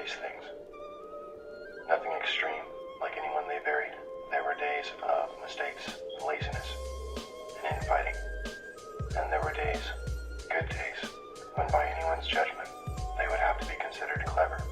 these things. Nothing extreme, like anyone they buried. There were days of mistakes, laziness, and infighting. And there were days, good days, when by anyone's judgment, they would have to be considered clever.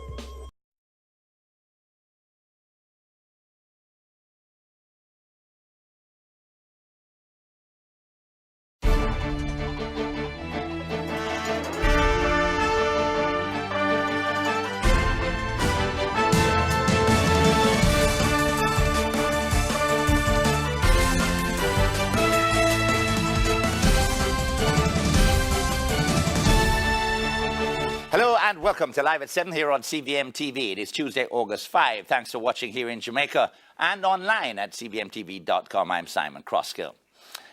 Hello and welcome to Live at 7 here on CBM TV. It is Tuesday, August 5. Thanks for watching here in Jamaica and online at cbmtv.com. I'm Simon Crosskill.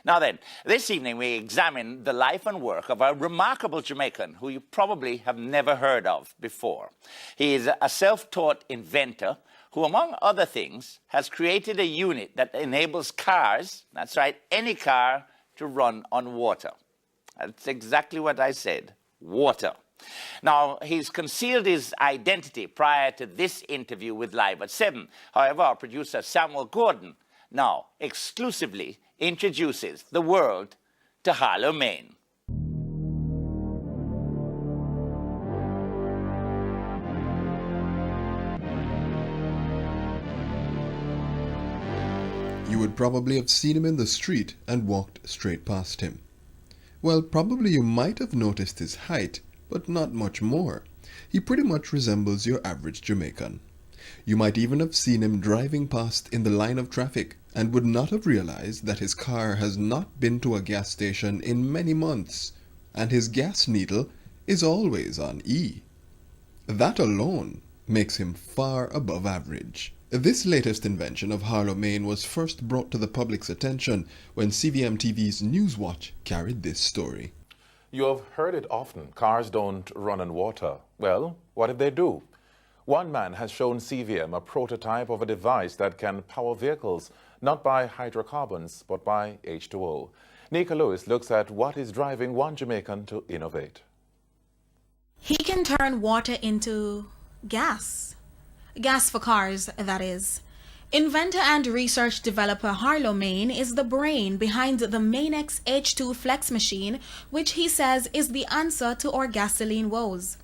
Now then, this evening we examine the life and work of a remarkable Jamaican who you probably have never heard of before. He is a self-taught inventor who, among other things, has created a unit that enables cars, that's right, any car, to run on water. That's exactly what I said, water. Now, he's concealed his identity prior to this interview with Live at 7. However, our producer Samuel Gordon now exclusively introduces the world to Harlo Mayne. You would probably have seen him in the street and walked straight past him. Well, probably you might have noticed his height, but not much more. He pretty much resembles your average Jamaican. You might even have seen him driving past in the line of traffic and would not have realized that his car has not been to a gas station in many months, and his gas needle is always on E. That alone makes him far above average. This latest invention of Harlo Mayne was first brought to the public's attention when CVM TV's Newswatch carried this story. You have heard it often, cars don't run on water. Well, what if they do? One man has shown CVM a prototype of a device that can power vehicles, not by hydrocarbons, but by H.O. Nika Lewis looks at what is driving one Jamaican to innovate. He can turn water into gas. Gas for cars, that is. Inventor and research developer Harlo Mayne is the brain behind the Maynex H2 flex machine, which he says is the answer to our gasoline woes.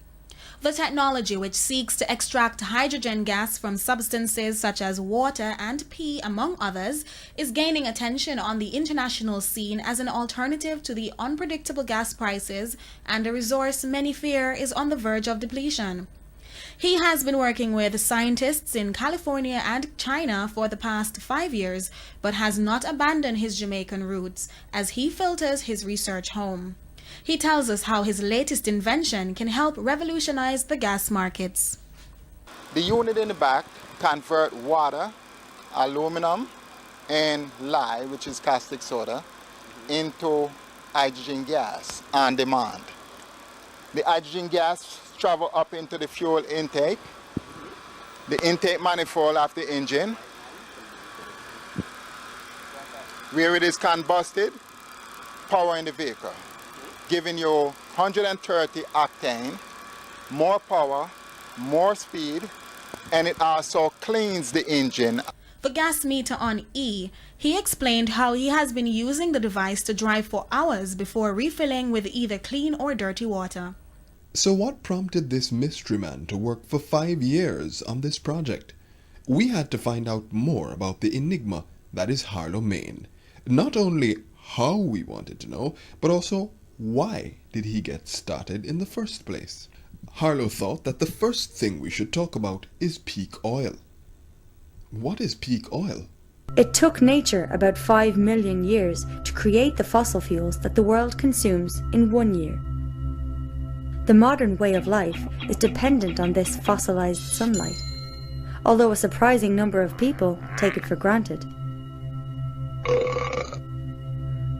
The technology, which seeks to extract hydrogen gas from substances such as water and pee, among others, is gaining attention on the international scene as an alternative to the unpredictable gas prices and a resource many fear is on the verge of depletion. He has been working with scientists in California and China for the past 5 years, but has not abandoned his Jamaican roots as he filters his research home. He tells us how his latest invention can help revolutionize the gas markets. The unit in the back converts water, aluminum, and lye, which is caustic soda, into hydrogen gas on demand. The hydrogen gas travel up into the fuel intake, the intake manifold of the engine, where it is combusted, powering the vehicle, giving you 130 octane, more power, more speed, and it also cleans the engine. The gas meter on E, he explained how he has been using the device to drive for hours before refilling with either clean or dirty water. So what prompted this mystery man to work for 5 years on this project? We had to find out more about the enigma that is Harlo Mayne. Not only how we wanted to know, but also why did he get started in the first place? Harlo thought that the first thing we should talk about is peak oil. What is peak oil? It took nature about 5 million years to create the fossil fuels that the world consumes in 1 year. The modern way of life is dependent on this fossilized sunlight, although a surprising number of people take it for granted.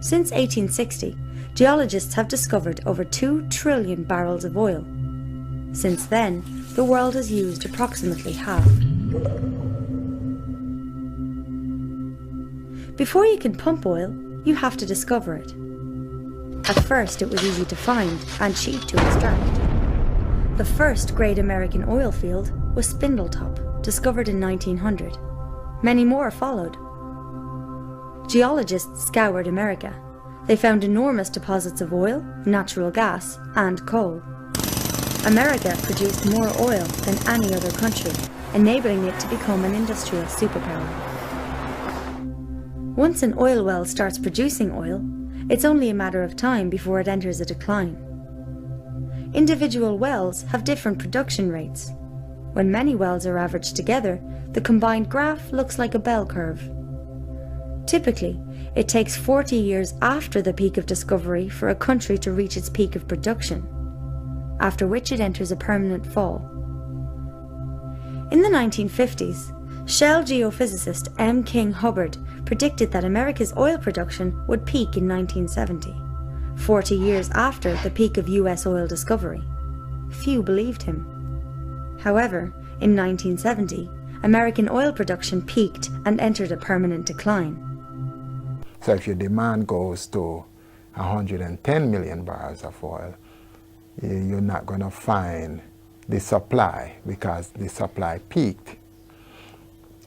Since 1860, geologists have discovered over 2 trillion barrels of oil. Since then, the world has used approximately half. Before you can pump oil, you have to discover it. At first, it was easy to find and cheap to extract. The first great American oil field was spindletop, discovered in 1900. Many more followed. Geologists scoured America. They found enormous deposits of oil, natural gas, and coal. America produced more oil than any other country, enabling it to become an industrial superpower. Once an oil well starts producing oil, it's only a matter of time before it enters a decline. Individual wells have different production rates. When many wells are averaged together, the combined graph looks like a bell curve. Typically, it takes 40 years after the peak of discovery for a country to reach its peak of production, after which it enters a permanent fall. In the 1950s, Shell geophysicist M. King Hubbard predicted that America's oil production would peak in 1970, 40 years after the peak of US oil discovery. Few believed him. However, in 1970, American oil production peaked and entered a permanent decline. So if your demand goes to 110 million barrels of oil, you're not going to find the supply because the supply peaked.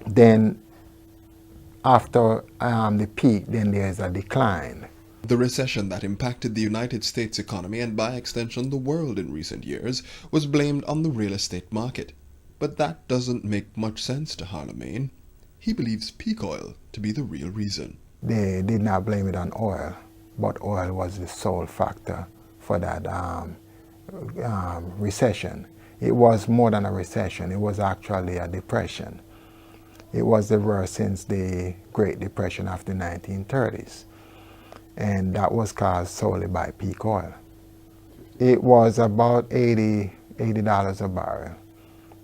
Then after the peak, then there's a decline. The recession that impacted the United States economy and by extension the world in recent years was blamed on the real estate market. But that doesn't make much sense to Harlo Mayne. He believes peak oil to be the real reason. They did not blame it on oil, but oil was the sole factor for that recession. It was more than a recession, it was actually a depression. It was the worst since the Great Depression of the 1930s. And that was caused solely by peak oil. It was about $80 a barrel,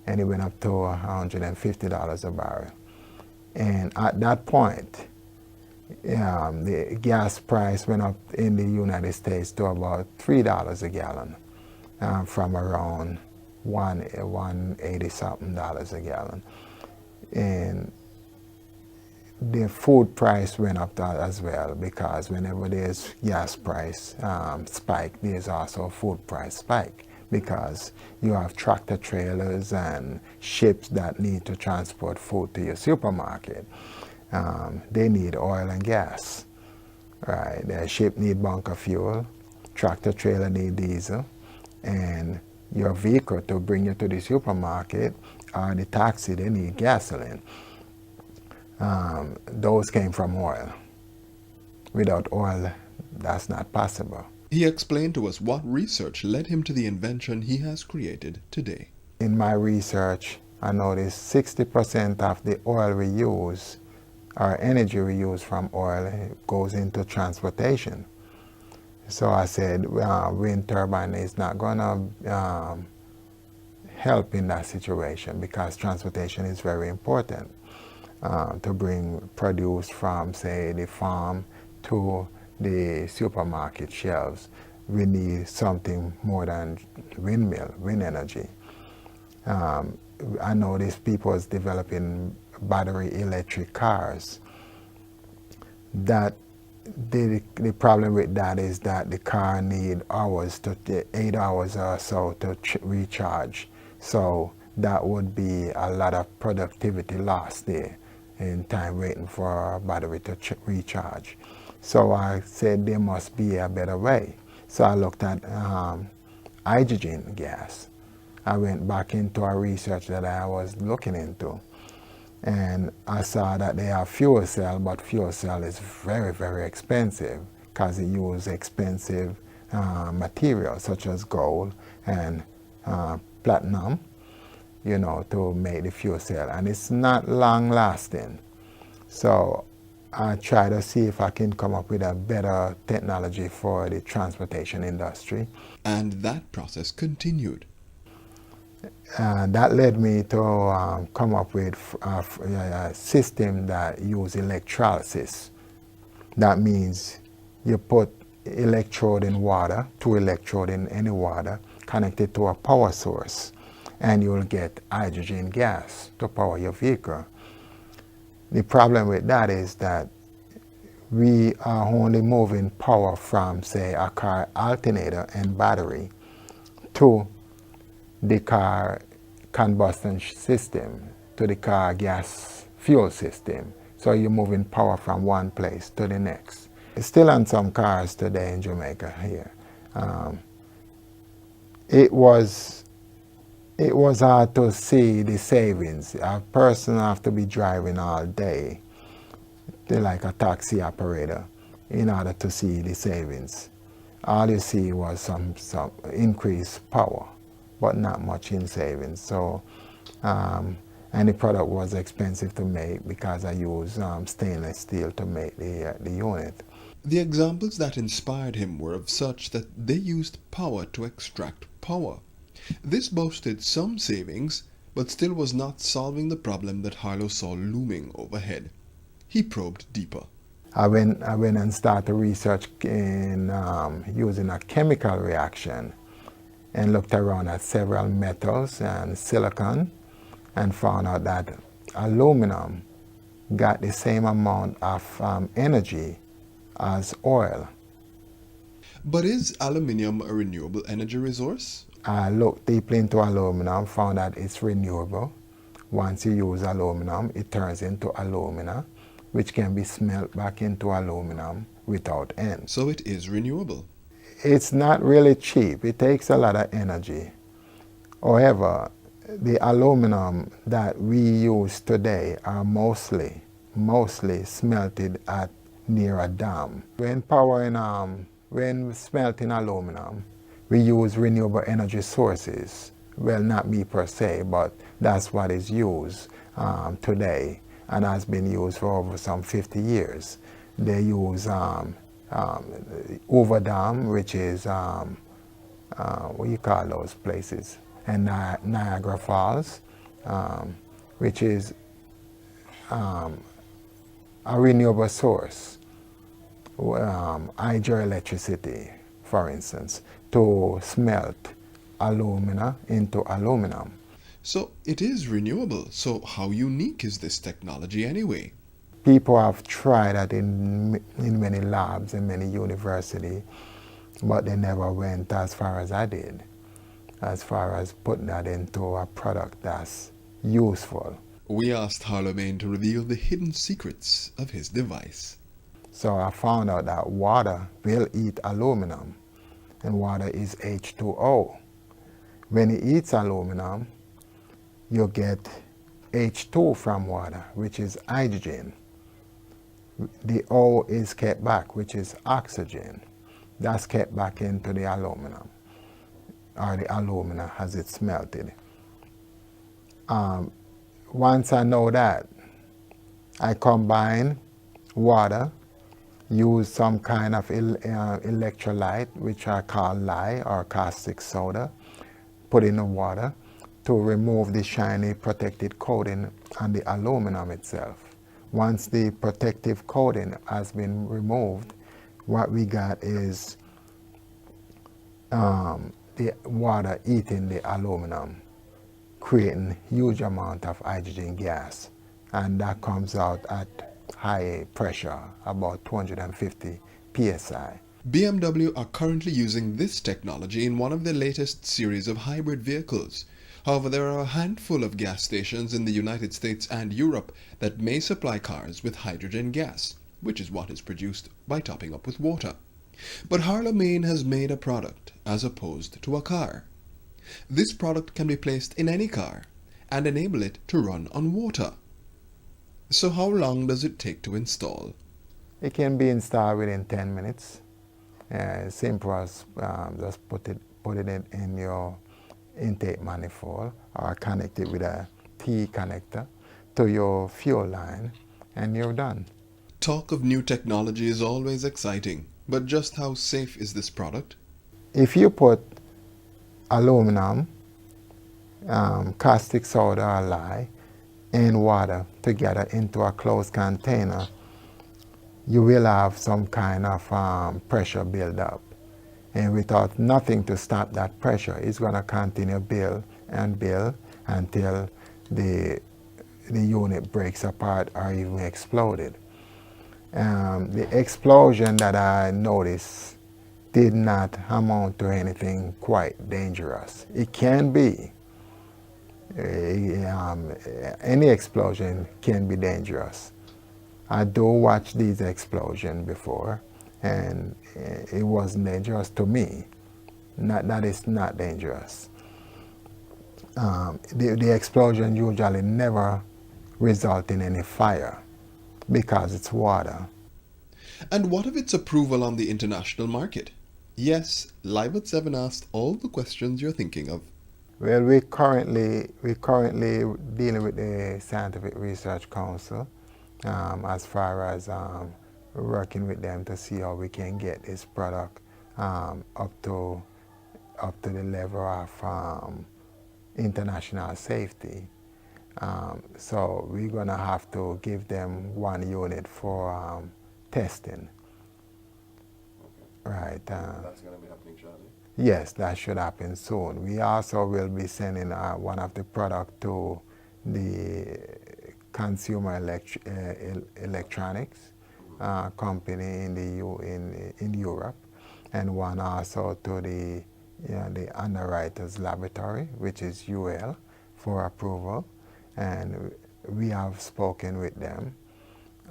and it went up to $150 a barrel. And at that point, the gas price went up in the United States to about $3 a gallon, from around $180 something a gallon. And the food price went up as well, because whenever there's gas price spike, there's also a food price spike, because you have tractor trailers and ships that need to transport food to your supermarket. They need oil and gas, right? The ship need bunker fuel, tractor trailer need diesel, and your vehicle to bring you to the supermarket or the taxi, they need gasoline. Those came from oil. Without oil, that's not possible. He explained to us what research led him to the invention he has created today. In my research, I noticed 60% of the oil we use, or energy we use from oil, goes into transportation. So I said, wind turbine is not going to help in that situation, because transportation is very important. To bring produce from, say, the farm to the supermarket shelves, we need something more than wind energy. I noticed people is developing battery electric cars. That the problem with that is that the car need 8 hours or so to recharge. So that would be a lot of productivity lost there in time waiting for a battery to recharge. So I said there must be a better way. So I looked at hydrogen gas. I went back into a research that I was looking into, and I saw that they have fuel cell, but fuel cell is very, very expensive because it uses expensive materials such as gold and platinum, you know, to make the fuel cell, and it's not long lasting. So I try to see if I can come up with a better technology for the transportation industry. And that process continued. That led me to come up with a system that uses electrolysis. That means you put electrode in water, 2 electrode in any water, connected to a power source, and you'll get hydrogen gas to power your vehicle. The problem with that is that we are only moving power from, say, a car alternator and battery to the car combustion system to the car gas fuel system. So you're moving power from one place to the next. It's still on some cars today in Jamaica here. It was hard to see the savings. A person have to be driving all day, like a taxi operator, in order to see the savings. All you see was some increased power, but not much in savings. So, and the product was expensive to make because I used stainless steel to make the unit. The examples that inspired him were of such that they used power to extract power. This boasted some savings, but still was not solving the problem that Harlo saw looming overhead. He probed deeper. I went and started research in using a chemical reaction and looked around at several metals and silicon and found out that aluminum got the same amount of energy as oil. But is aluminium a renewable energy resource? I looked deeply into aluminum, found that it's renewable. Once you use aluminum, it turns into alumina, which can be smelt back into aluminum without end. So it is renewable. It's not really cheap. It takes a lot of energy. However, the aluminum that we use today are mostly smelted at near a dam. When smelting aluminum, we use renewable energy sources. Well, not me per se, but that's what is used today and has been used for over some 50 years. They use Over Dam, which is, what do you call those places? And Niagara Falls, which is a renewable source, hydroelectricity, for instance, to smelt alumina into aluminum. So it is renewable. So how unique is this technology anyway? People have tried that in many labs and many universities, but they never went as far as I did, as far as putting that into a product that's useful. We asked Harlo Mayne to reveal the hidden secrets of his device. So I found out that water will eat aluminum, and water is H2O. When it eats aluminum, you get H2 from water, which is hydrogen. The O is kept back, which is oxygen. That's kept back into the aluminum, or the alumina as it's smelted. Once I know that, I combine water, use some kind of electrolyte, which I call lye or caustic soda, put in the water to remove the shiny protective coating on the aluminum itself. Once the protective coating has been removed, what we got is the water eating the aluminum, creating huge amount of hydrogen gas, and that comes out at high pressure, about 250 psi. BMW are currently using this technology in one of their latest series of hybrid vehicles. However, there are a handful of gas stations in the United States and Europe that may supply cars with hydrogen gas, which is what is produced by topping up with water. But Harlo Mayne has made a product as opposed to a car. This product can be placed in any car and enable it to run on water. So how long does it take to install? It can be installed within 10 minutes. Simple as just put it in your intake manifold or connect it with a T connector to your fuel line, and you're done. Talk of new technology is always exciting, but just how safe is this product? If you put aluminum, caustic soda or lye, and water together into a closed container, you will have some kind of pressure build up. And without nothing to stop that pressure, it's going to continue build and build until the unit breaks apart or even exploded. The explosion that I noticed did not amount to anything quite dangerous. It can be, Any explosion can be dangerous. I do watch these explosions before, and it wasn't dangerous to me. That is not dangerous. The explosion usually never result in any fire because it's water. And what of its approval on the international market? Yes, Live at 7 asked all the questions you're thinking of. Well, we're currently dealing with the Scientific Research Council as far as working with them to see how we can get this product up to the level of international safety. So we're going to have to give them one unit for testing. Okay. Right. That's going to be happening shortly? Yes, that should happen soon. We also will be sending one of the products to the consumer electronics company in Europe, and one also to the underwriters laboratory, which is UL, for approval. And we have spoken with them,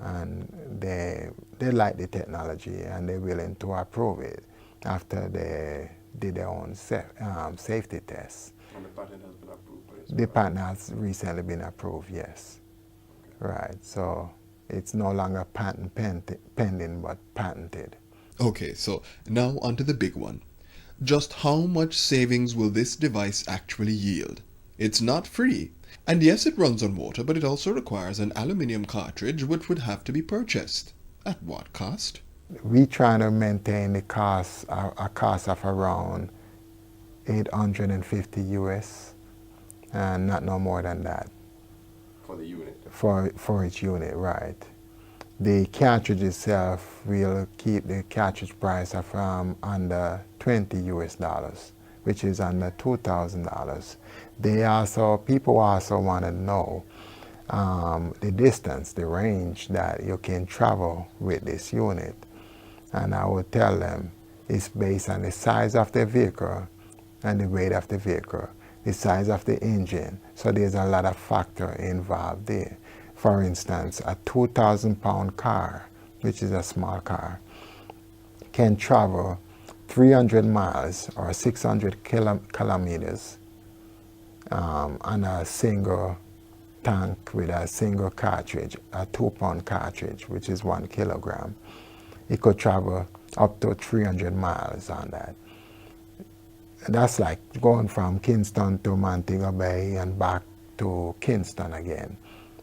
and they like the technology and they're willing to approve it after they did their own safety tests. And the patent has been approved by us? The patent has recently been approved, yes. Okay. Right, so it's no longer patent pending, but patented. Okay, so now onto the big one. Just how much savings will this device actually yield? It's not free. And yes, it runs on water, but it also requires an aluminium cartridge, which would have to be purchased. At what cost? We try to maintain the cost, a cost of around $850 US, and not no more than that. For the unit? For each unit, right. The cartridge itself will keep the cartridge price of under $20 US, which is under $2,000. People also want to know the distance, the range that you can travel with this unit. And I would tell them it's based on the size of the vehicle and the weight of the vehicle, the size of the engine. So there's a lot of factor involved there. For instance, a 2,000-pound car, which is a small car, can travel 300 miles or 600 kilometers on a single tank with a single cartridge, a 2-pound cartridge, which is 1 kilogram. It could travel up to 300 miles on that. That's like going from Kingston to Montego Bay and back to Kingston again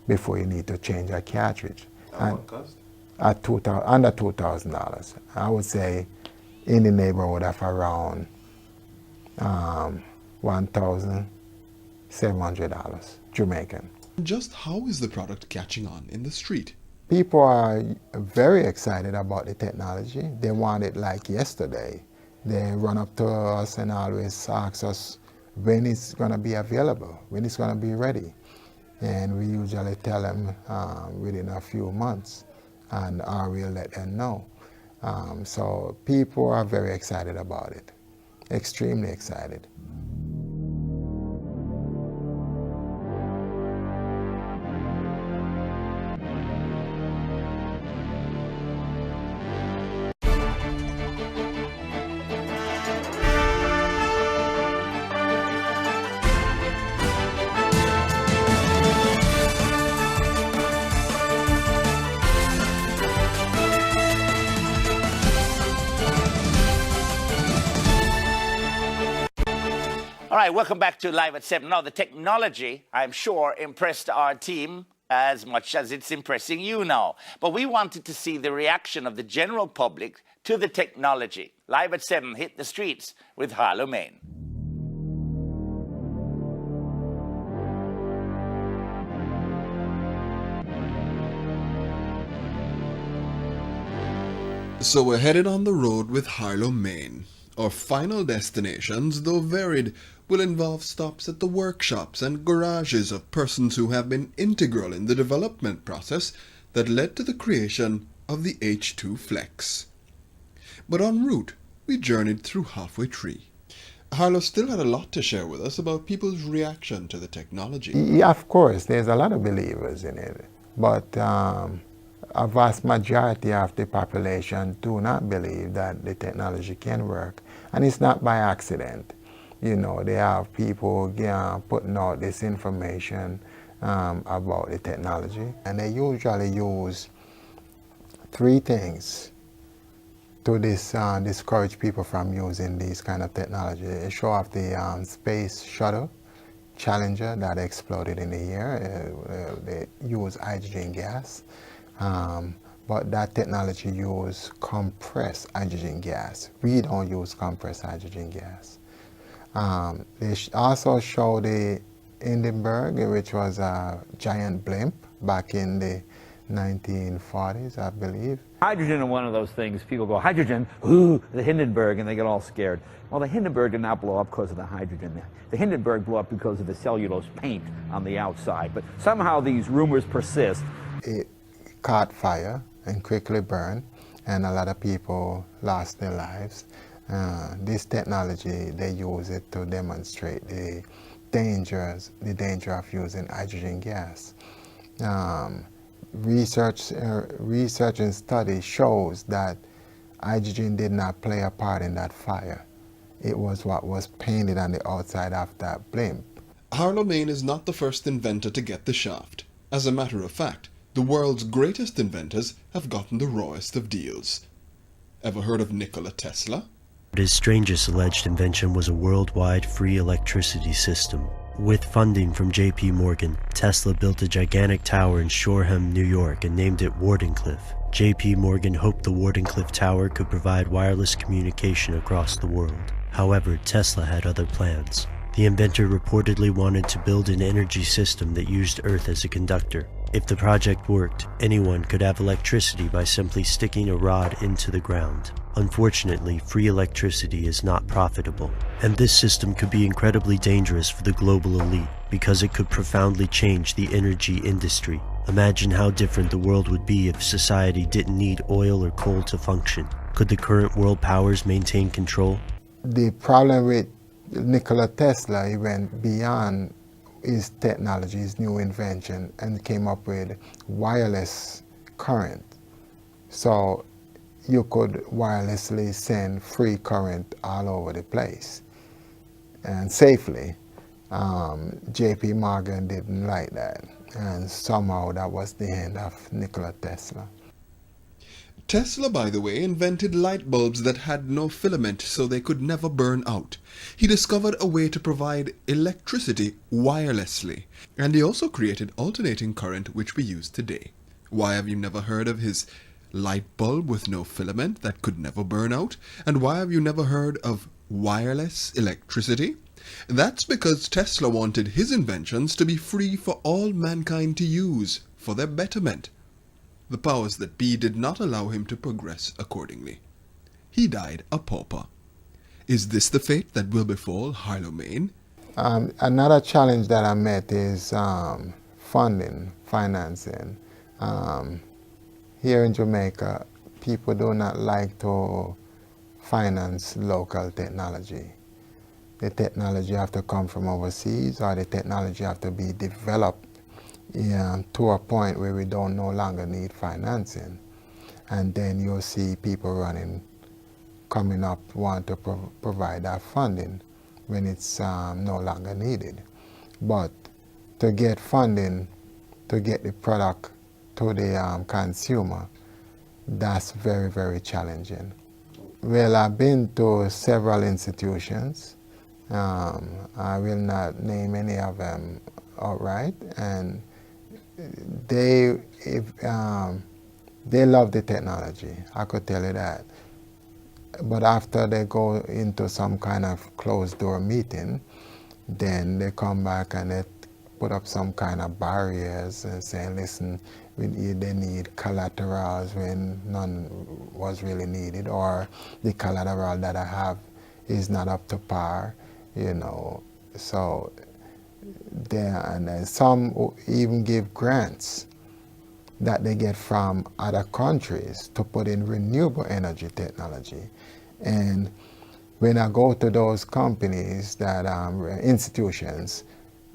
before you need to change a cartridge. And what cost? Under $2,000. I would say in the neighborhood of around $1,700 Jamaican. Just how is the product catching on in the street? People are very excited about the technology. They want it like yesterday. They run up to us and always ask us when it's going to be available, when it's going to be ready. And we usually tell them within a few months, and we'll let them know. So people are very excited about it, extremely excited. All right, welcome back to Live at 7. Now, the technology, I'm sure, impressed our team as much as it's impressing you now. But we wanted to see the reaction of the general public to the technology. Live at 7 hit the streets with Harlo Mayne. So we're headed on the road with Harlo Mayne. Our final destinations, though varied, will involve stops at the workshops and garages of persons who have been integral in the development process that led to the creation of the H2 Flex. But en route, we journeyed through Halfway Tree. Harlo still had a lot to share with us about people's reaction to the technology. Yeah, of course, there's a lot of believers in it, but a vast majority of the population do not believe that the technology can work, and it's not by accident. You know, they have people putting out this information about the technology, and they usually use three things to discourage people from using these kind of technology. They show off the space shuttle Challenger that exploded in the air. They use hydrogen gas, but that technology uses compressed hydrogen gas. We don't use compressed hydrogen gas. They also show the Hindenburg, which was a giant blimp back in the 1940s, I believe. Hydrogen is one of those things, people go, hydrogen, ooh, the Hindenburg, and they get all scared. Well, the Hindenburg did not blow up because of the hydrogen. The Hindenburg blew up because of the cellulose paint on the outside. But somehow these rumors persist. It caught fire and quickly burned, and a lot of people lost their lives. This technology, they use it to demonstrate the danger of using hydrogen gas. Research and study shows that hydrogen did not play a part in that fire. It was what was painted on the outside of that blimp. Harlo Mayne is not the first inventor to get the shaft. As a matter of fact, the world's greatest inventors have gotten the rawest of deals. Ever heard of Nikola Tesla? His strangest alleged invention was a worldwide free electricity system. With funding from J.P. Morgan, Tesla built a gigantic tower in Shoreham, New York, and named it Wardenclyffe. J.P. Morgan hoped the Wardenclyffe Tower could provide wireless communication across the world. However, Tesla had other plans. The inventor reportedly wanted to build an energy system that used Earth as a conductor. If the project worked, anyone could have electricity by simply sticking a rod into the ground. Unfortunately, free electricity is not profitable, and this system could be incredibly dangerous for the global elite because it could profoundly change the energy industry. Imagine how different the world would be if society didn't need oil or coal to function. Could the current world powers maintain control? The problem with Nikola Tesla, he went beyond his technology, his new invention, and came up with wireless current. So you could wirelessly send free current all over the place and safely. J.P. Morgan didn't like that, and somehow that was the end of Nikola Tesla. Tesla, by the way, invented light bulbs that had no filament so they could never burn out. He discovered a way to provide electricity wirelessly, and he also created alternating current, which we use today. Why have you never heard of his light bulb with no filament that could never burn out? And why have you never heard of wireless electricity? That's because Tesla wanted his inventions to be free for all mankind to use, for their betterment. The powers that be did not allow him to progress accordingly. He died a pauper. Is this the fate that will befall Harlo Mayne? Another challenge that I met is financing. Here in Jamaica, people do not like to finance local technology. The technology have to come from overseas, or the technology have to be developed to a point where we don't no longer need financing. And then you'll see people coming up, want to provide that funding when it's no longer needed. But to get funding, to get the product to the consumer, that's very, very challenging. Well, I've been to several institutions. I will not name any of them outright, and they love the technology, I could tell you that. But after they go into some kind of closed door meeting, then they come back and they put up some kind of barriers and say, listen, they need collaterals when none was really needed, or the collateral that I have is not up to par, you know. So and some even give grants that they get from other countries to put in renewable energy technology. And when I go to those companies, that institutions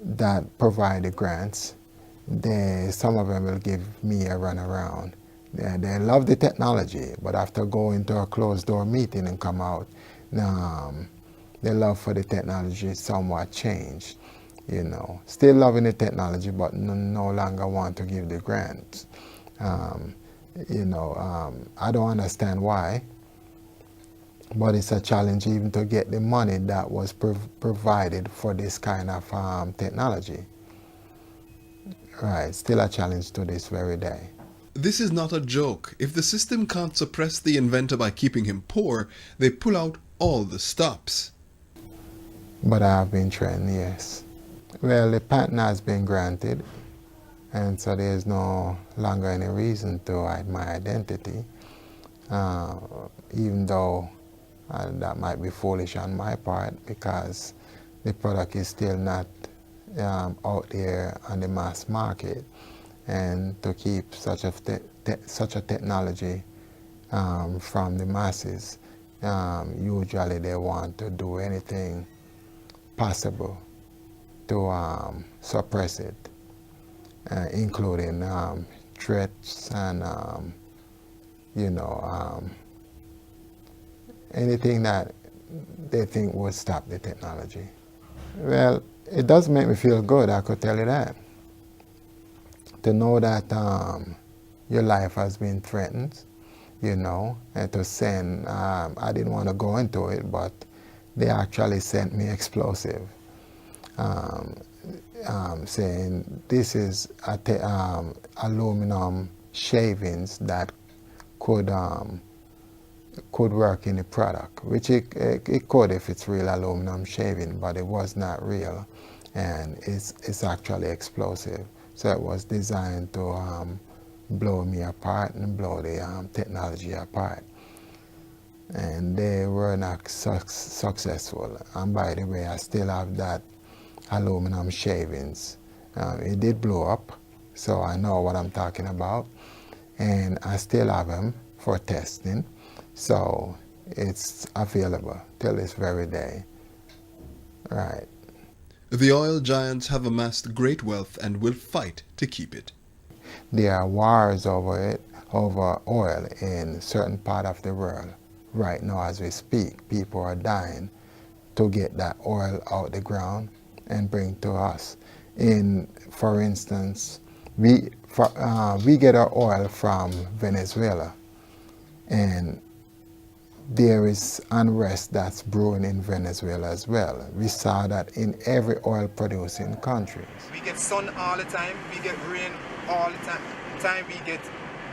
that provide the grants, some of them will give me a runaround. They love the technology, but after going to a closed door meeting and come out, their love for the technology somewhat changed. You know, still loving the technology, but no longer want to give the grants. You know, I don't understand why, but it's a challenge even to get the money that was provided for this kind of technology. Right, still a challenge to this very day. This is not a joke. If the system can't suppress the inventor by keeping him poor, they pull out all the stops. But I have been threatened, yes. Well, the patent has been granted, and so there's no longer any reason to hide my identity, even though that might be foolish on my part, because the product is still not out there on the mass market, and to keep such a technology from the masses, usually they want to do anything possible to suppress it, including threats and you know, anything that they think would stop the technology. Well, it does make me feel good, I could tell you that. To know that your life has been threatened, you know, and to send, I didn't want to go into it, but they actually sent me explosive, saying this is aluminum shavings that could work in the product, which it could if it's real aluminum shaving, but it was not real, and it's actually explosive. So it was designed to blow me apart and blow the technology apart. And they were not successful. And by the way, I still have that aluminum shavings. It did blow up, so I know what I'm talking about. And I still have them for testing. So it's available till this very day. Right. The oil giants have amassed great wealth and will fight to keep it. There are wars over it, over oil in certain part of the world. Right now as we speak, people are dying to get that oil out the ground and bring to us. For instance, we get our oil from Venezuela, and there is unrest that's brewing in Venezuela as well. We saw that in every oil-producing country. We get sun all the time, we get rain all the time, we get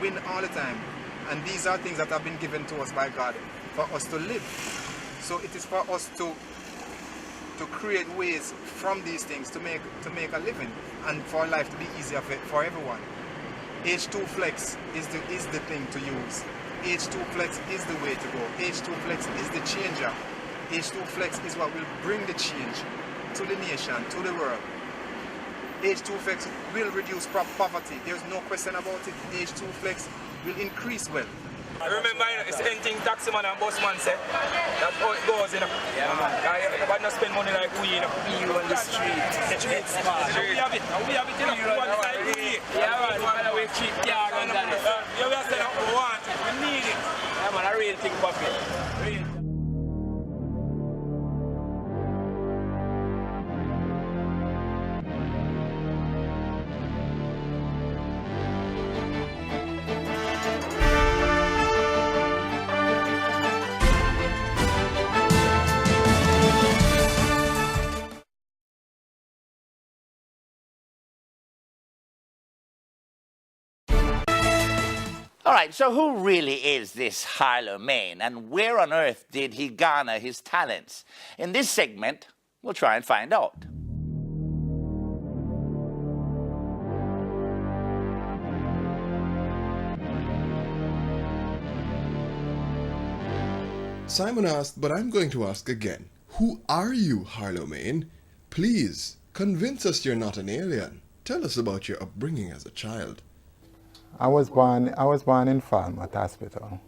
wind all the time. And these are things that have been given to us by God for us to live. So it is for us to create ways from these things to make a living and for life to be easier for everyone. H2 Flex is the thing to use. H2 Flex is the way to go. H2 Flex is the changer. H2 Flex is what will bring the change to the nation, to the world. H2 Flex will reduce poverty. There's no question about it. H2 Flex will increase wealth. Remember, it's anything taxi man and bus man say. That's how it goes, you know. Yeah, man. Everybody not spend money like we, you know. We on the street. The street smart. We have it, you know. One side we. Yeah, man. We cheap car and that. You have to say that we want it. We need it. Yeah, man. I really think about it. Real. All right, so who really is this Harlo Mayne, and where on earth did he garner his talents? In this segment, we'll try and find out. Simon asked, but I'm going to ask again. Who are you, Harlo Mayne? Please, convince us you're not an alien. Tell us about your upbringing as a child. I was born in Falmouth Hospital,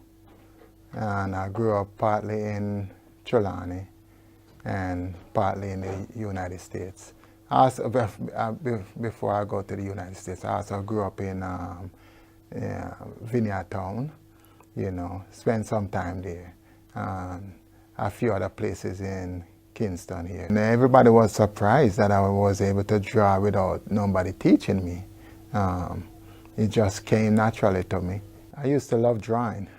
and I grew up partly in Trelawney and partly in the United States. Also, before I go to the United States, I also grew up in Vineyard Town, you know, spent some time there. A few other places in Kingston here. And everybody was surprised that I was able to draw without nobody teaching me. It just came naturally to me. I used to love drawing.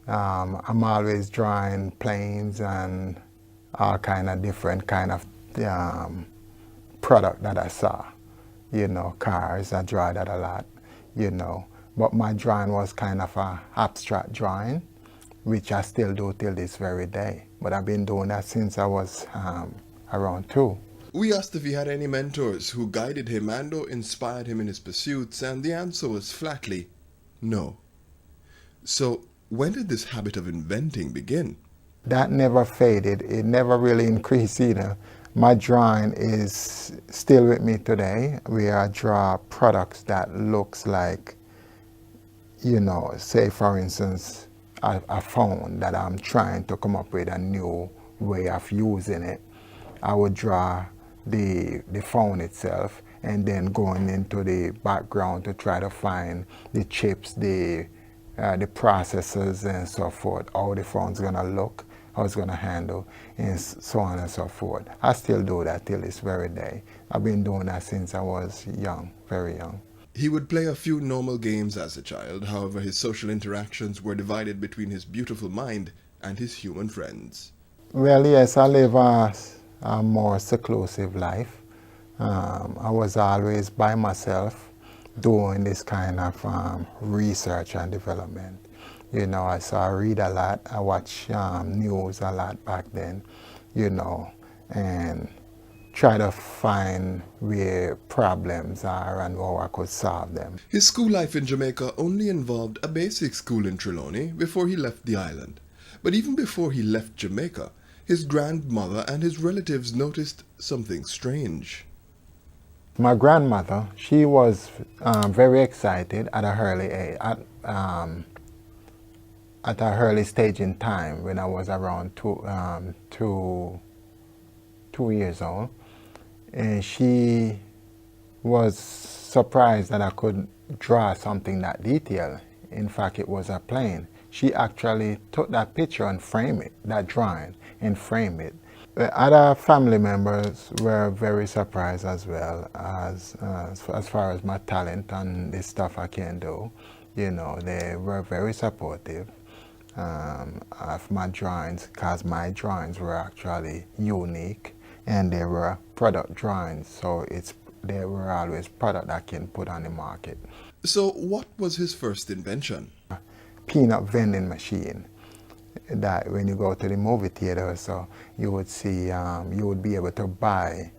I'm always drawing planes and all kind of different kind of product that I saw. You know, cars, I draw that a lot, you know. But my drawing was kind of a abstract drawing, which I still do till this very day. But I've been doing that since I was around 2. We asked if he had any mentors who guided him and or inspired him in his pursuits, and the answer was flatly no. So when did this habit of inventing begin? That never faded. It never really increased either. My drawing is still with me today, where I draw products that looks like, you know, say for instance, a phone that I'm trying to come up with a new way of using it. I would draw the phone itself and then going into the background to try to find the chips, the processors and so forth, how the phone's gonna look, how it's gonna handle, and so on and so forth. I still do that till this very day. I've been doing that since I was young, very young. He would play a few normal games as a child, however his social interactions were divided between his beautiful mind and his human friends. Well, yes, I live a more seclusive life. I was always by myself doing this kind of research and development. You know, so I read a lot, I watch news a lot back then, you know, and try to find where problems are and how I could solve them. His school life in Jamaica only involved a basic school in Trelawney before he left the island. But even before he left Jamaica, his grandmother and his relatives noticed something strange. My grandmother, she was very excited at a early age, at a early stage in time when I was around two years old. And she was surprised that I could draw something that detailed. In fact, it was a plane. She actually took that picture and framed it, that drawing, and framed it. The other family members were very surprised as well as far as my talent and the stuff I can do. You know, they were very supportive of my drawings, because my drawings were actually unique and they were product drawings, so they were always product that can put on the market. So what was his first invention? Peanut vending machine. That when you go to the movie theater, so you would see, you would be able to buy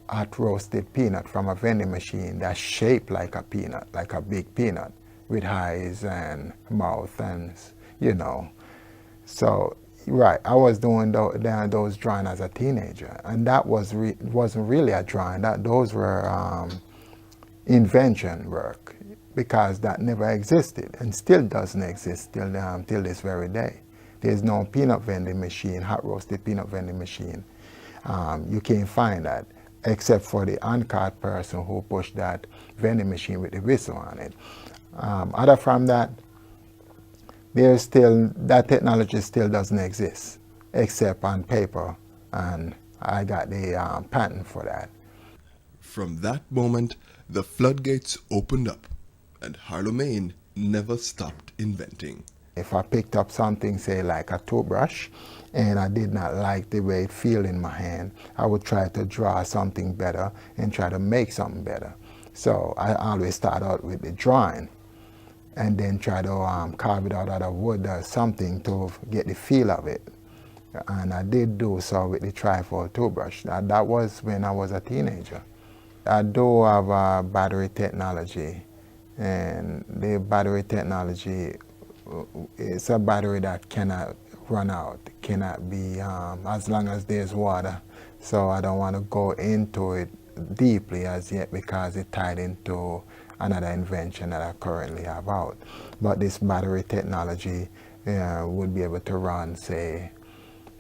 hot roasted peanut from a vending machine that's shaped like a peanut, like a big peanut, with eyes and mouth and, you know. So, right, I was doing those drawings as a teenager, and that wasn't really a drawing. Those were invention work, because that never existed and still doesn't exist till this very day. There's no peanut vending machine, hot roasted peanut vending machine. You can't find that, except for the on-card person who pushed that vending machine with the whistle on it. Other from that, that technology still doesn't exist, except on paper, and I got the patent for that. From that moment, the floodgates opened up, and Harlo Mayne never stopped inventing. If I picked up something, say like a toothbrush, and I did not like the way it felt in my hand, I would try to draw something better and try to make something better. So I always start out with the drawing and then try to carve it out of wood or something to get the feel of it. And I did do so with the trifold toothbrush. That was when I was a teenager. I do have a battery technology, and the battery technology is a battery that cannot run out, cannot be as long as there's water. So I don't want to go into it deeply as yet, because it tied into another invention that I currently have out. But this battery technology would be able to run, say,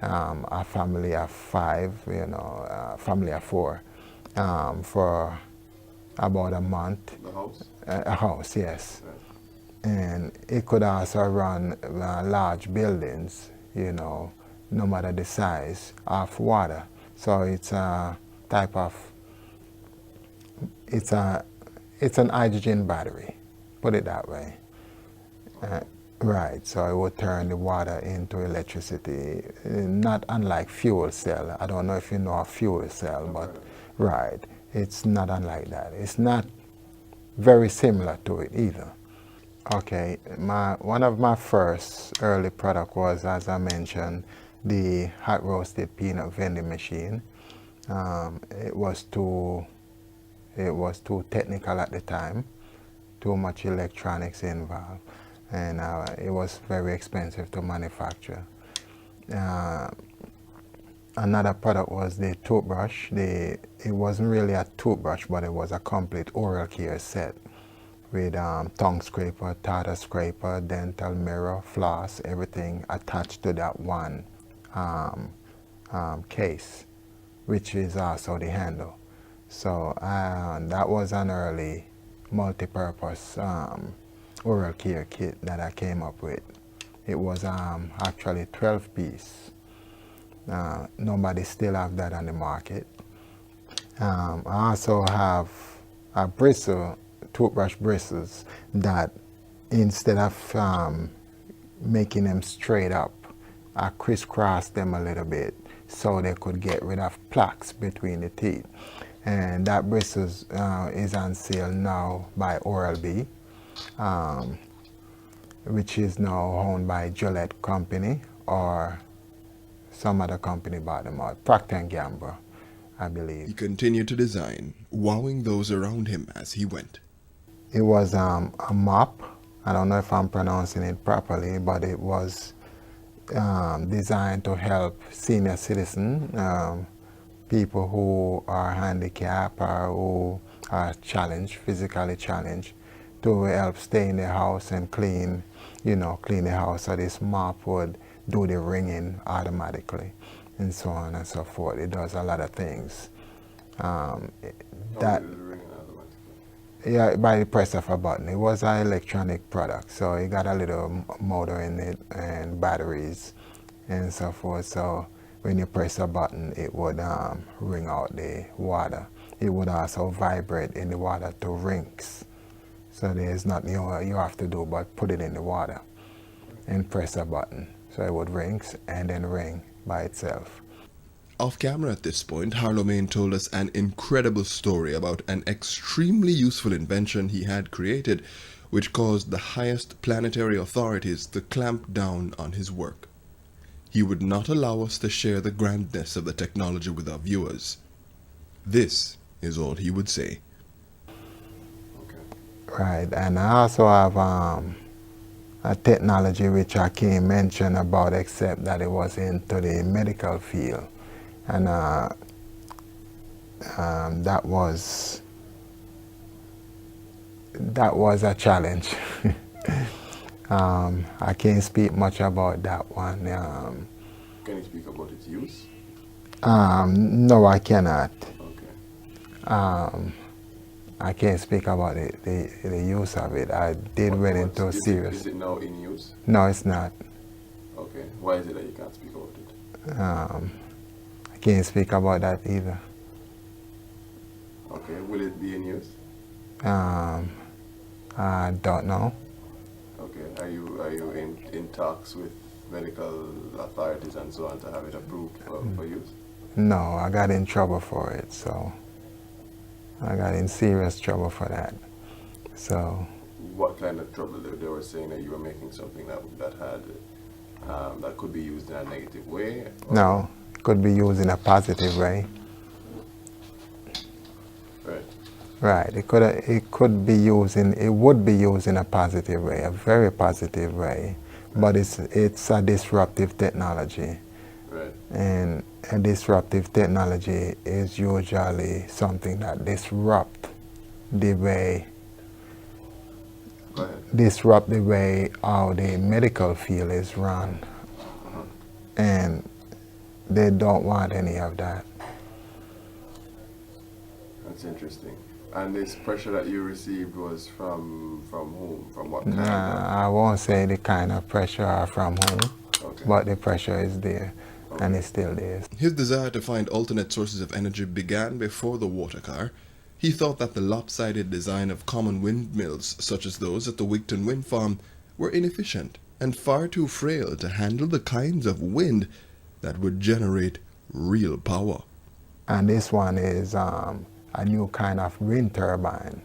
a family of 5, a family of 4, for about a month. The house? A house, yes. Right. And it could also run large buildings, no matter the size, of water. So it's a type of, it's an hydrogen battery, put it that way. Right, so it would turn the water into electricity, not unlike fuel cell. I don't know if you know a fuel cell, but right, it's not unlike that. It's not very similar to it either. Okay, one of my first early product was, as I mentioned, the hot roasted peanut vending machine. It was too technical at the time, too much electronics involved, and it was very expensive to manufacture. Another product was the toothbrush. It wasn't really a toothbrush, but it was a complete oral care set with tongue scraper, tartar scraper, dental mirror, floss, everything attached to that one case, which is also the handle. So that was an early multi-purpose oral care kit that I came up with. It was actually 12-piece. Nobody still have that on the market. I also have a toothbrush bristles that instead of making them straight up, I crisscrossed them a little bit so they could get rid of plaques between the teeth. And that bristles is on sale now by Oral-B, which is now owned by Gillette Company, or some other company bought them out, Procter & Gamble, I believe. He continued to design, wowing those around him as he went. It was a mop. I don't know if I'm pronouncing it properly, but it was designed to help senior citizens, people who are handicapped or who are challenged, physically challenged, to help stay in their house and clean the house. So this mop would do the ringing automatically, and so on and so forth. It does a lot of things. Yeah, by the press of a button. It was an electronic product, so it got a little motor in it and batteries and so forth. So when you press a button, it would ring out the water. It would also vibrate in the water to rings. So there's nothing you have to do but put it in the water and press a button. So it would ring and then ring by itself. Off camera at this point, Harlo Mayne told us an incredible story about an extremely useful invention he had created, which caused the highest planetary authorities to clamp down on his work. He would not allow us to share the grandness of the technology with our viewers. This is all he would say. Right, and I also have a technology which I can't mention about except that it was into the medical field. And that was a challenge. I can't speak much about that one. Can you speak about its use? No, I cannot. Okay. I can't speak about the use of it. I did read into serious. Is it now in use? No, it's not. Okay. Why is it that you can't speak about it? I can't speak about that either. Okay. Will it be in use? I don't know. Okay. Are you in talks with medical authorities and so on to have it approved for use? No, I got in trouble for it, so I got in serious trouble for that. So. What kind of trouble? They were saying that you were making something that had that could be used in a negative way? Or? No, it could be used in a positive way. Right. Right. It would be used in a positive way, a very positive way. Right. But it's a disruptive technology. Right. And a disruptive technology is usually something that disrupts the way disrupt the way how the medical field is run. And they don't want any of that. That's interesting. And this pressure that you received was from whom? From what kind? I won't say the kind of pressure from whom, but the pressure is there, and it's still there. His desire to find alternate sources of energy began before the water car. He thought that the lopsided design of common windmills, such as those at the Wigton Wind Farm, were inefficient and far too frail to handle the kinds of wind that would generate real power. And this one is a new kind of wind turbine,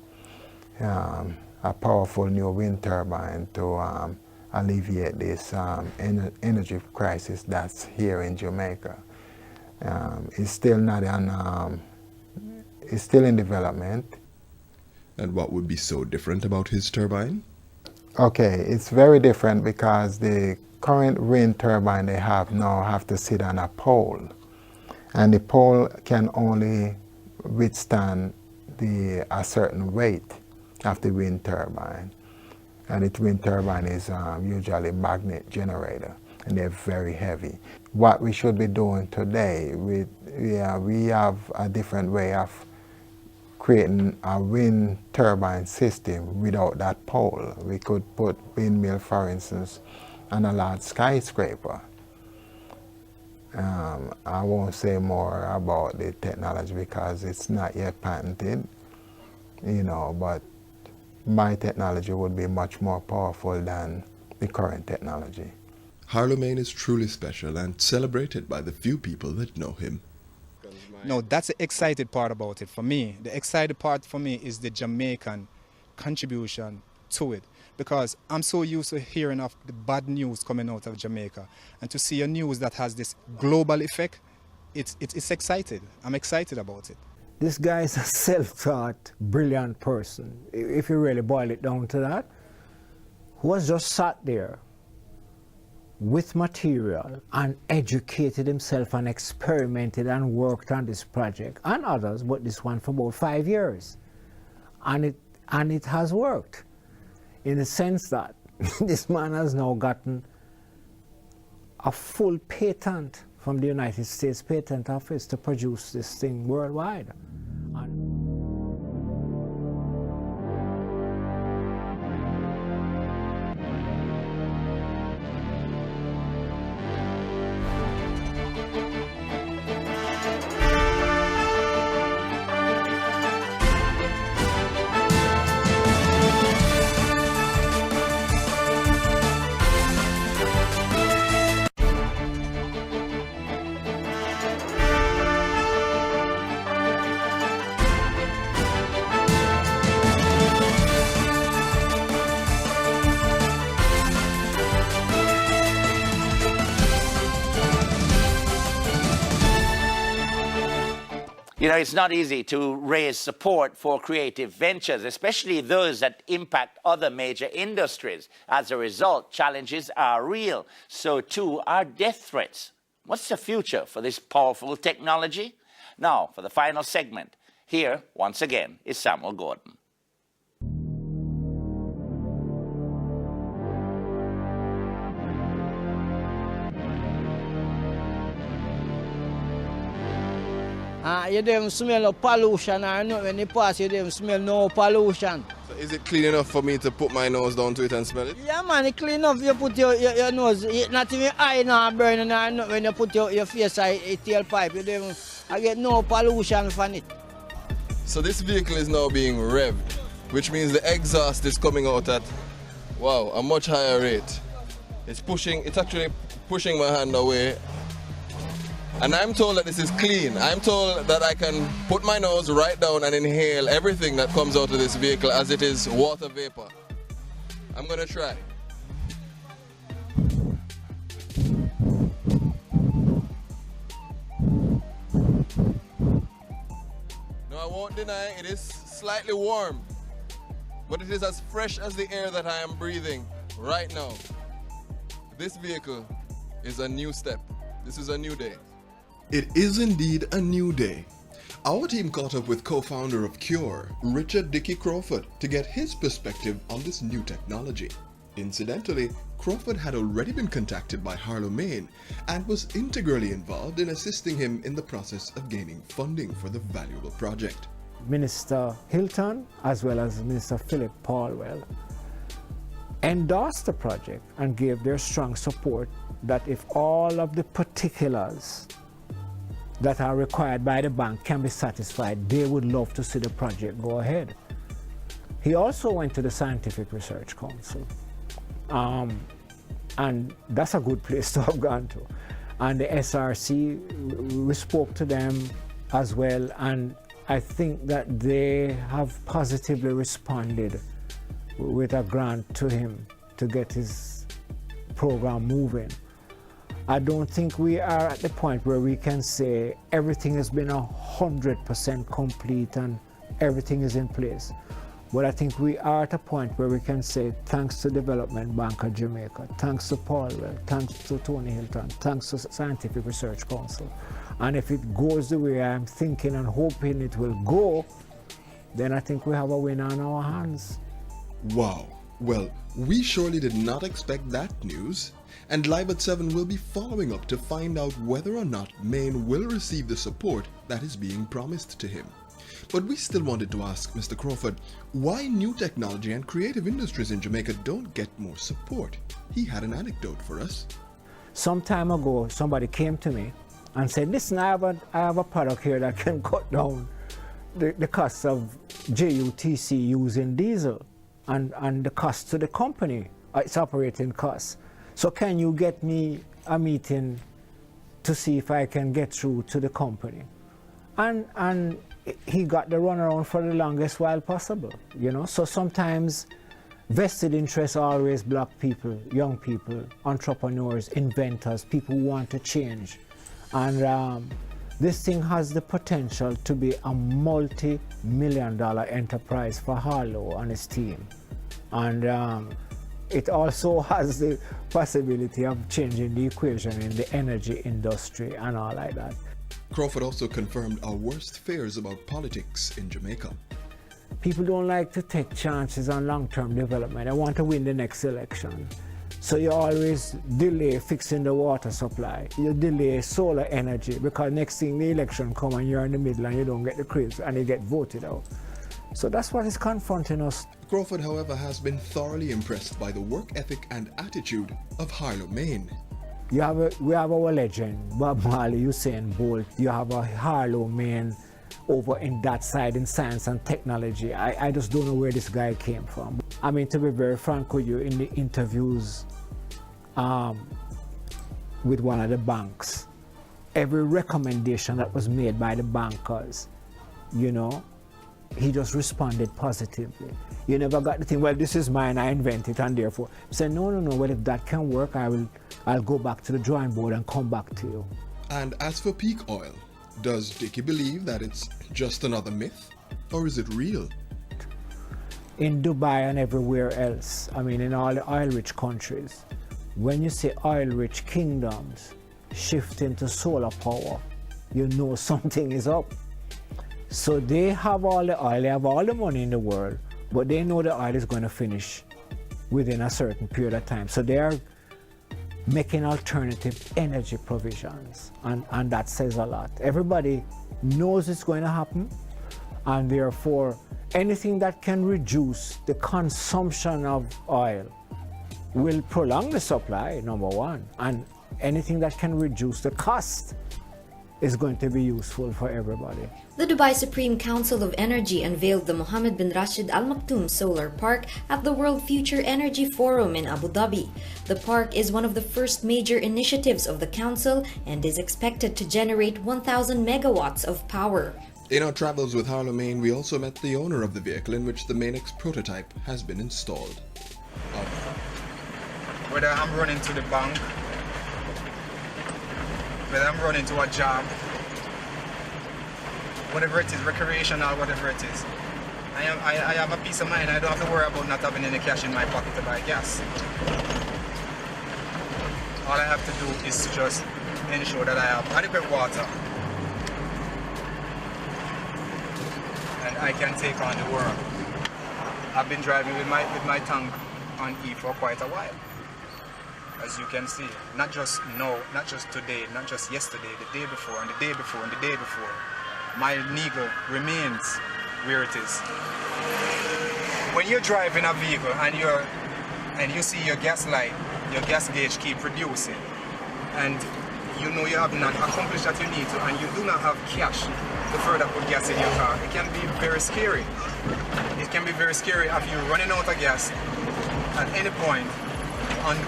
a powerful new wind turbine to alleviate this energy crisis that's here in Jamaica. It's still not it's still in development. And what would be so different about his turbine? Okay, it's very different because the current wind turbine they have now have to sit on a pole, and the pole can only withstand a certain weight of the wind turbine. And the wind turbine is usually magnet generator, and they're very heavy. What we should be doing today, we have a different way of creating a wind turbine system without that pole. We could put windmill, for instance, on a large skyscraper. I won't say more about the technology because it's not yet patented, but my technology would be much more powerful than the current technology. Harlo Mayne is truly special and celebrated by the few people that know him. No, that's the excited part about it for me. The excited part for me is the Jamaican contribution to it, because I'm so used to hearing of the bad news coming out of Jamaica, and to see a news that has this global effect, it's excited. I'm excited about it. This guy is a self-taught, brilliant person, if you really boil it down to that, who has just sat there with material and educated himself and experimented and worked on this project and others, but this one for about 5 years. And it has worked, in the sense that this man has now gotten a full patent from the United States Patent Office to produce this thing worldwide. You know, it's not easy to raise support for creative ventures, especially those that impact other major industries. As a result, challenges are real. So too are death threats. What's the future for this powerful technology? Now, for the final segment, here, once again, is Samuel Gordon. You don't smell no pollution or nothing. When you pass, you don't smell no pollution. So is it clean enough for me to put my nose down to it and smell it? Yeah, man, it's clean enough. You put your nose, not even eye now burning or nothing. When you put your face or your tailpipe, you don't get no pollution from it. So this vehicle is now being revved, which means the exhaust is coming out at, wow, a much higher rate. It's actually pushing my hand away. And I'm told that this is clean. I'm told that I can put my nose right down and inhale everything that comes out of this vehicle as it is water vapor. I'm gonna try. No, I won't deny it is slightly warm, but it is as fresh as the air that I am breathing right now. This vehicle is a new step. This is a new day. It is indeed a new day. Our team caught up with co-founder of Cure, Richard Dickey Crawford, to get his perspective on this new technology. Incidentally, Crawford had already been contacted by Harlo Mayne and was integrally involved in assisting him in the process of gaining funding for the valuable project. Minister Hilton, as well as Minister Philip Paulwell, endorsed the project and gave their strong support that if all of the particulars that are required by the bank can be satisfied, they would love to see the project go ahead. He also went to the Scientific Research Council, and that's a good place to have gone to. And the SRC, we spoke to them as well, and I think that they have positively responded with a grant to him to get his program moving. I don't think we are at the point where we can say everything has been 100% complete and everything is in place. But I think we are at a point where we can say thanks to Development Bank of Jamaica, thanks to Paulwell, thanks to Tony Hilton, thanks to Scientific Research Council. And if it goes the way I'm thinking and hoping it will go, then I think we have a winner on our hands. Wow. Well, we surely did not expect that news. And Live at 7 will be following up to find out whether or not Mayne will receive the support that is being promised to him. But we still wanted to ask Mr. Crawford why new technology and creative industries in Jamaica don't get more support. He had an anecdote for us. Some time ago, somebody came to me and said, listen, I have a product here that can cut down the cost of JUTC using diesel and the cost to the company, its operating costs. So can you get me a meeting to see if I can get through to the company? And he got the runaround for the longest while possible, you know? So sometimes vested interests always block people, young people, entrepreneurs, inventors, people who want to change. And this thing has the potential to be a multi-million-dollar enterprise for Harlo and his team. And it also has the possibility of changing the equation in the energy industry and all like that. Crawford also confirmed our worst fears about politics in Jamaica. People don't like to take chances on long-term development. They want to win the next election. So you always delay fixing the water supply. You delay solar energy because next thing the election come and you're in the middle and you don't get the credits and you get voted out. So that's what is confronting us. Crawford, however, has been thoroughly impressed by the work ethic and attitude of Harlo Mayne. We have our legend, Bob Marley, Usain Bolt. You have a Harlo Mayne over in that side in science and technology. I just don't know where this guy came from. I mean, to be very frank with you, in the interviews with one of the banks, every recommendation that was made by the bankers, you know, he just responded positively. You never got the thing, well, this is mine, I invented it, and therefore. He said, no, well, if that can work, I'll go back to the drawing board and come back to you. And as for peak oil, does Dickey believe that it's just another myth, or is it real? In Dubai and everywhere else, I mean, in all the oil-rich countries, when you see oil-rich kingdoms shifting to solar power, you know something is up. So they have all the oil, they have all the money in the world, but they know the oil is going to finish within a certain period of time. So they are making alternative energy provisions, and that says a lot. Everybody knows it's going to happen, and therefore anything that can reduce the consumption of oil will prolong the supply, number one, and anything that can reduce the cost is going to be useful for everybody. The Dubai Supreme Council of Energy unveiled the Mohammed bin Rashid Al Maktoum Solar Park at the World Future Energy Forum in Abu Dhabi. The park is one of the first major initiatives of the council and is expected to generate 1,000 megawatts of power. In our travels with Harlo Mayne, we also met the owner of the vehicle in which the Maynex prototype has been installed. Whether I'm running to the bank, whether I'm running to a job, whatever it is, recreational, whatever it is, I have a peace of mind. I don't have to worry about not having any cash in my pocket to buy gas. All I have to do is to just ensure that I have adequate water and I can take on the world. I've been driving with my tank on E for quite a while. As you can see, not just now, not just today, not just yesterday, the day before, and the day before, and the day before. My needle remains where it is. When you're driving a vehicle and you see your gas light, your gas gauge keep reducing, and you know you have not accomplished that you need to, and you do not have cash to further put gas in your car, it can be very scary. It can be very scary if you're running out of gas at any point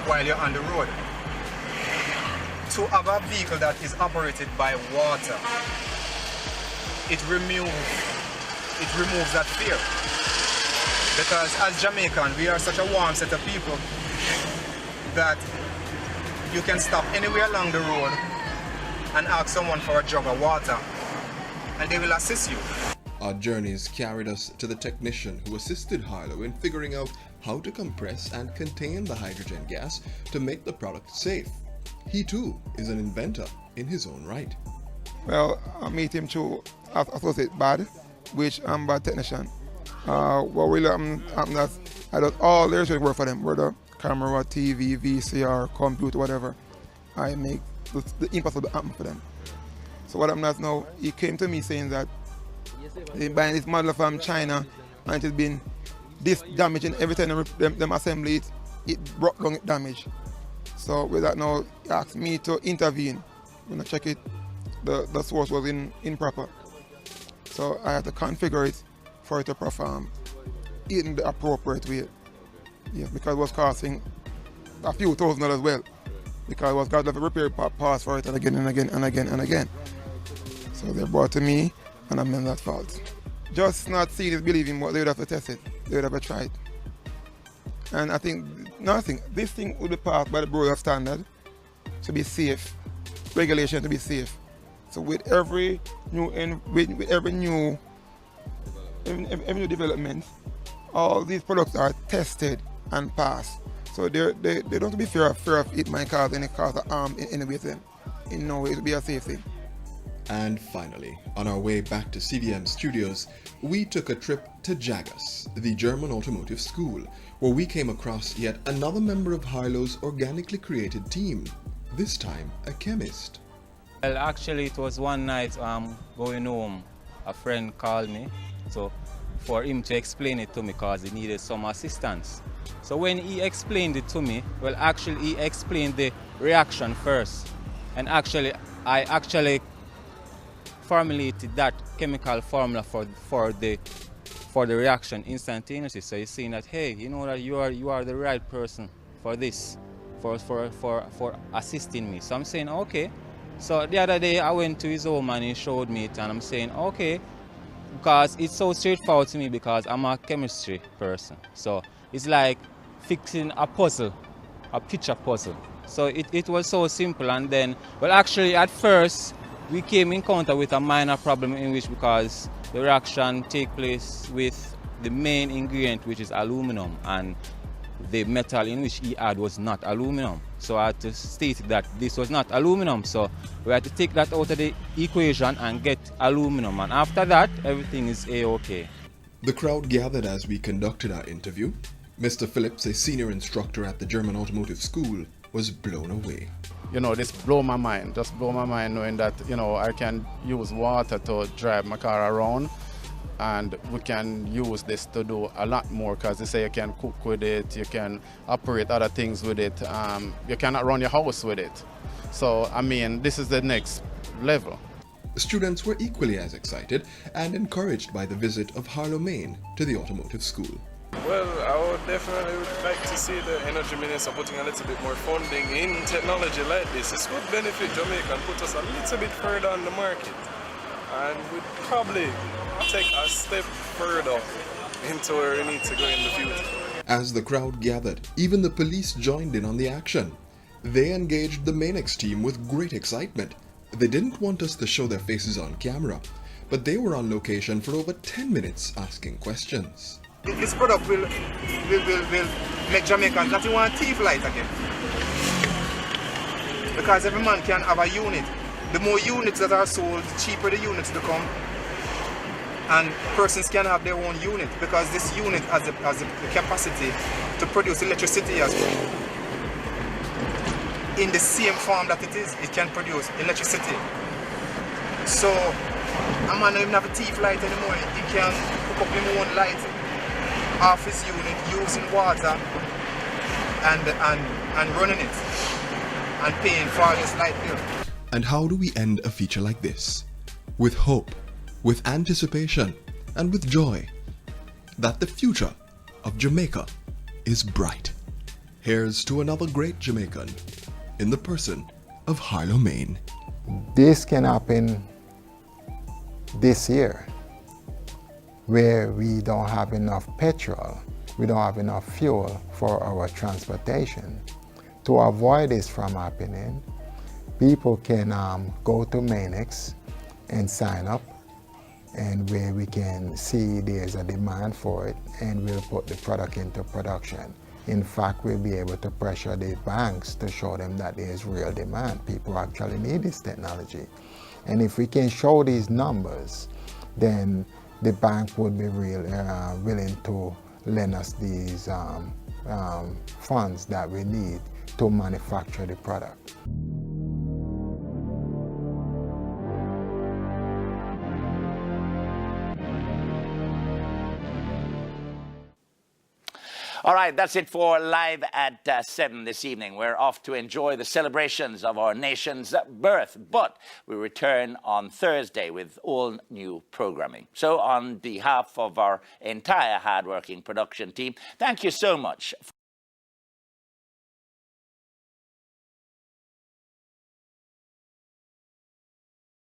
while you're on the road. To have a vehicle that is operated by water, it removes that fear. Because as Jamaican, we are such a warm set of people that you can stop anywhere along the road and ask someone for a jug of water, and they will assist you. Our journeys carried us to the technician who assisted Harlo in figuring out how to compress and contain the hydrogen gas to make the product safe. He too is an inventor in his own right. Well, I meet him through Associate Bad, which I'm a bad technician. What really happens, I do all the research work for them, whether camera, TV, VCR, computer, whatever. I make the impossible happen for them. So what I'm not now, he came to me saying that they're buying this model from China and it's been this damage, and every time them assembly it broke down, it damaged. So with that now, he asked me to intervene. When I check it, the source was improper. So I had to configure it for it to perform in the appropriate way. Yeah, because it was costing a few $1,000 as well. Because it was got to repair parts for it and again and again and again and again. So they brought to me and I made that fault. Just not seeing is believing, what they would have to test it. They would have to try it. And I think nothing. This thing would be passed by the Bureau of Standard to be safe. Regulation to be safe. So with every new development, all these products are tested and passed. So they don't be fear of it might cause any cause of harm in any way to them. In no way it will be a safe thing. And finally, on our way back to CVM studios, we took a trip to Jagas, the German automotive school, where we came across yet another member of Harlo's organically created team, this time a chemist. Well, actually it was one night going home, a friend called me for him to explain it to me because he needed some assistance. So when he explained it to me, well actually he explained the reaction first, and I actually formulated that chemical formula for the reaction instantaneously. So you're saying that, hey, you know that you are the right person for this, for assisting me. So I'm saying okay. So the other day I went to his home and he showed me it, and I'm saying okay, because it's so straightforward to me because I'm a chemistry person. So it's like fixing a puzzle, a picture puzzle. So it was so simple, and then, well actually at first we came in contact with a minor problem in which, because the reaction take place with the main ingredient, which is aluminum, and the metal in which he had was not aluminum. So I had to state that this was not aluminum. So we had to take that out of the equation and get aluminum. And after that, everything is A-OK. The crowd gathered as we conducted our interview. Mr. Phillips, a senior instructor at the German automotive school, was blown away. You know, this blew my mind, just blow my mind knowing that, you know, I can use water to drive my car around, and we can use this to do a lot more, because they say you can cook with it, you can operate other things with it, you cannot run your house with it. So, I mean, this is the next level. Students were equally as excited and encouraged by the visit of Harlo Mayne to the automotive school. Well, I would definitely like to see the Energy Minister putting a little bit more funding in technology like this. This would benefit Jamaica and put us a little bit further on the market. And we'd probably take a step further into where we need to go in the future. As the crowd gathered, even the police joined in on the action. They engaged the Maynex team with great excitement. They didn't want us to show their faces on camera, but they were on location for over 10 minutes asking questions. This product will make Jamaicans not want thief light again. Because every man can have a unit. The more units that are sold, the cheaper the units become. And persons can have their own unit because this unit has the capacity to produce electricity as well. In the same form that it is, it can produce electricity. So a man don't even have a teeth light anymore. He can hook up his own light off his unit using water and running it and paying for this light bill. And how do we end a feature like this? With hope, with anticipation, and with joy that the future of Jamaica is bright. Here's to another great Jamaican in the person of Harlo Mayne. This can happen this year, where we don't have enough petrol, we don't have enough fuel for our transportation. To avoid this from happening, people can go to Maynex and sign up, and where we can see there's a demand for it, and we'll put the product into production. In fact, we'll be able to pressure the banks to show them that there's real demand. People actually need this technology. And if we can show these numbers, then the bank would be willing to lend us these funds that we need to manufacture the product. All right, that's it for Live at 7 this evening. We're off to enjoy the celebrations of our nation's birth, but we return on Thursday with all new programming. So on behalf of our entire hard-working production team, thank you so much.